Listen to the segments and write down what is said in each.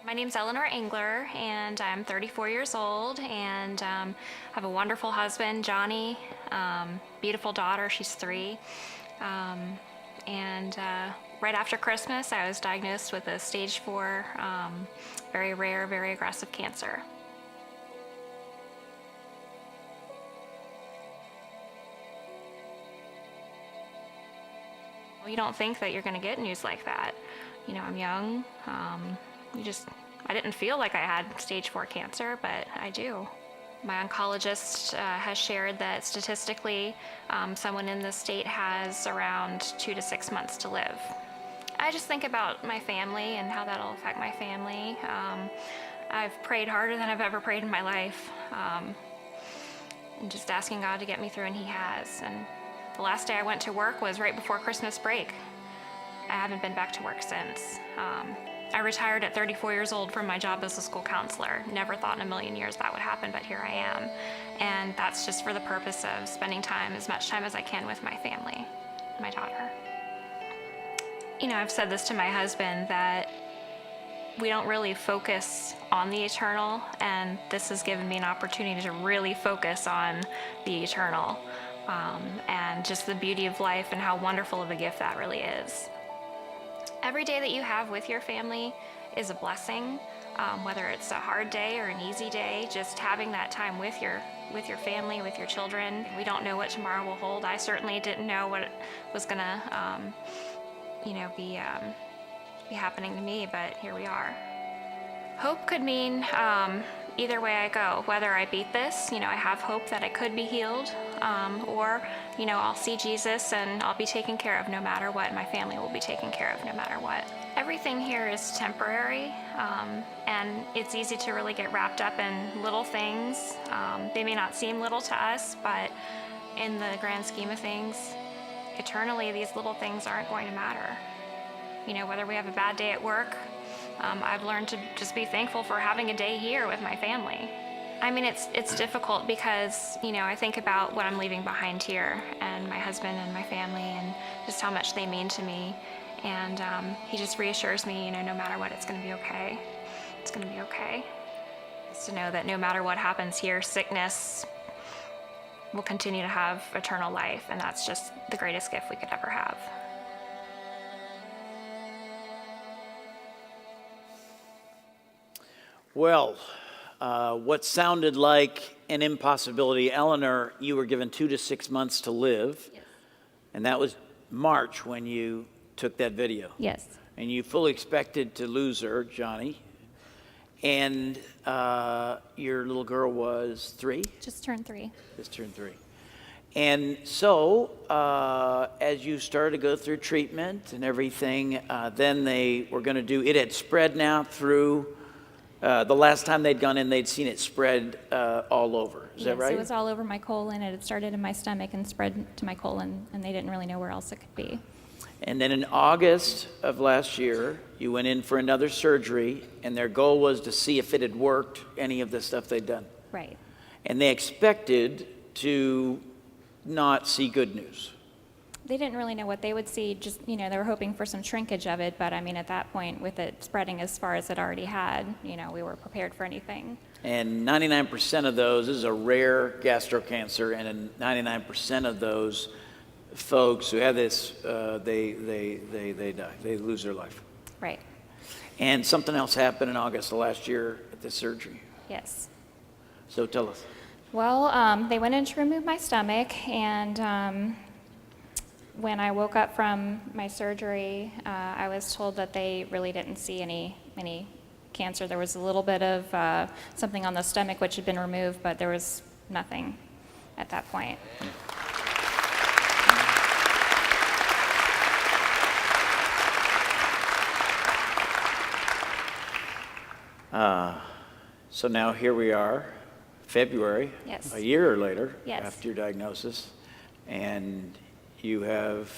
My name's Eleanor, and I'm 34 years old, and have a wonderful husband, Johnny, beautiful daughter, she's 3. And right after Christmas, I was diagnosed with a stage 4, very rare, very aggressive cancer. You don't think that you're going to get news like that. You know, I'm young. I didn't feel like I had stage 4 cancer, but I do. My oncologist has shared that statistically, someone in this state has around 2 to 6 months to live. I just think about my family and how that'll affect my family. I've prayed harder than I've ever prayed in my life, and just asking God to get me through, and He has. And the last day I went to work was right before Christmas break. I haven't been back to work since. I retired at 34 years old from my job as a school counselor. Never thought in a million years that would happen, but here I am. And that's just for the purpose of spending as much time as I can with my family, my daughter. You know, I've said this to my husband, that we don't really focus on the eternal, and this has given me an opportunity to really focus on the eternal, and just the beauty of life and how wonderful of a gift that really is. Every day that you have with your family is a blessing, whether it's a hard day or an easy day. Just having that time with your family, with your children. We don't know what tomorrow will hold. I certainly didn't know what was gonna, be happening to me, but here we are. Hope could mean either way I go. Whether I beat this, I have hope that I could be healed, or, I'll see Jesus and I'll be taken care of no matter what. My family will be taken care of no matter what. Everything here is temporary, and it's easy to really get wrapped up in little things. They may not seem little to us, but in the grand scheme of things, eternally, these little things aren't going to matter. Whether we have a bad day at work, I've learned to just be thankful for having a day here with my family. I mean, it's difficult because, I think about what I'm leaving behind here, and my husband and my family, and just how much they mean to me. And he just reassures me, no matter what, it's going to be okay. It's going to be okay. Just to know that no matter what happens here, sickness will continue to have eternal life, and that's just the greatest gift we could ever have. Well, what sounded like an impossibility, Eleanor, you were given 2 to 6 months to live. Yes. And that was March when you took that video. Yes. And you fully expected to lose her, Johnny. And your little girl was 3? Just turned 3. Just turned 3. And so, as you started to go through treatment and everything, then they were going to it had spread now through. The last time they'd gone in, they'd seen it spread all over. Is that right? It was all over my colon. It had started in my stomach and spread to my colon, and they didn't really know where else it could be. And then in August of last year, you went in for another surgery, and their goal was to see if it had worked, any of the stuff they'd done. Right. And they expected to not see good news. They didn't really know what they would see. Just, they were hoping for some shrinkage of it, but I mean, at that point, with it spreading as far as it already had, we were prepared for anything. And 99% of those, this is a rare gastrocancer, and 99% of those folks who have this, they die. They lose their life. Right. And something else happened in August of last year at the surgery. Yes. So tell us. Well, they went in to remove my stomach, and when I woke up from my surgery, I was told that they really didn't see any cancer. There was a little bit of something on the stomach which had been removed, but there was nothing at that point. So now here we are, February, Yes. a year later, Yes. after your diagnosis, and you have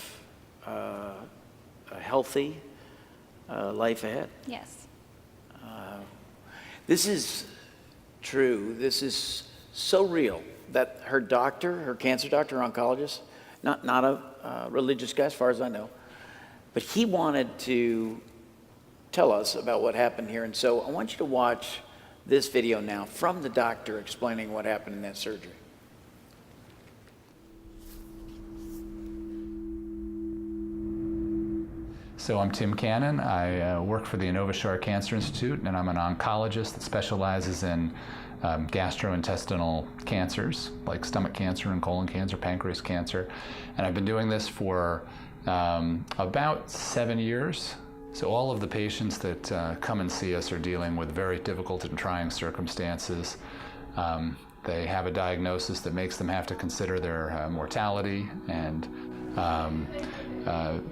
a healthy life ahead. Yes. This is true. This is so real that her cancer doctor, her oncologist, not a religious guy as far as I know, but he wanted to tell us about what happened here. And so I want you to watch this video now from the doctor explaining what happened in that surgery. So I'm Tim Cannon. I work for the Innovashar Cancer Institute, and I'm an oncologist that specializes in gastrointestinal cancers, like stomach cancer and colon cancer, pancreas cancer. And I've been doing this for about 7 years. So all of the patients that come and see us are dealing with very difficult and trying circumstances. They have a diagnosis that makes them have to consider their mortality, and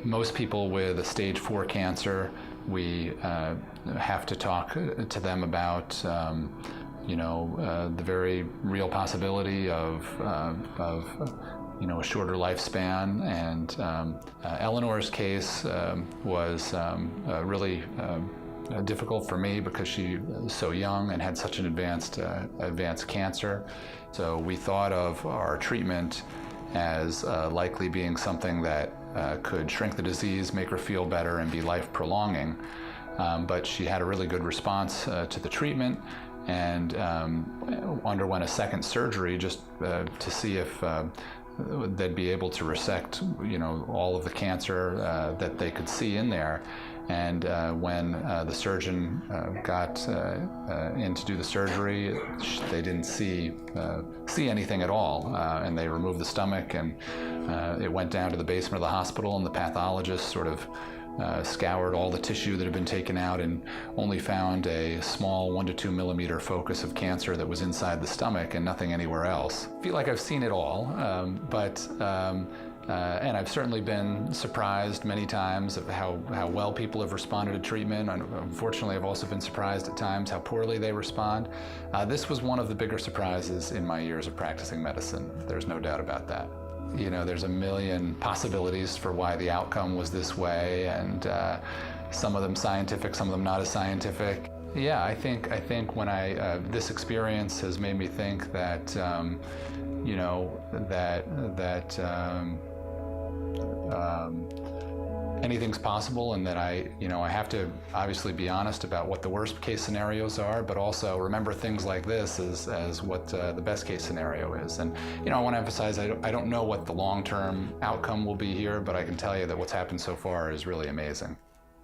most people with a stage 4 cancer, we have to talk to them about the very real possibility of a shorter lifespan. And Eleanor's case was really difficult for me because she was so young and had such an advanced cancer. So we thought of our treatment as likely being something that could shrink the disease, make her feel better, and be life-prolonging. But she had a really good response to the treatment, and underwent a second surgery just to see if they'd be able to resect, all of the cancer that they could see in there. And when the surgeon got in to do the surgery, they didn't see anything at all, and they removed the stomach, and it went down to the basement of the hospital, and the pathologist sort of scoured all the tissue that had been taken out and only found a small 1 to 2 millimeter focus of cancer that was inside the stomach and nothing anywhere else. I feel like I've seen it all, and I've certainly been surprised many times of how well people have responded to treatment. Unfortunately, I've also been surprised at times how poorly they respond. This was one of the bigger surprises in my years of practicing medicine. There's no doubt about that. There's a million possibilities for why the outcome was this way, and some of them scientific, some of them not as scientific. Yeah, I think when this experience has made me think that anything's possible, and that I have to obviously be honest about what the worst case scenarios are, but also remember things like this as what the best case scenario is. And I want to emphasize, I don't know what the long-term outcome will be here, but I can tell you that what's happened so far is really amazing.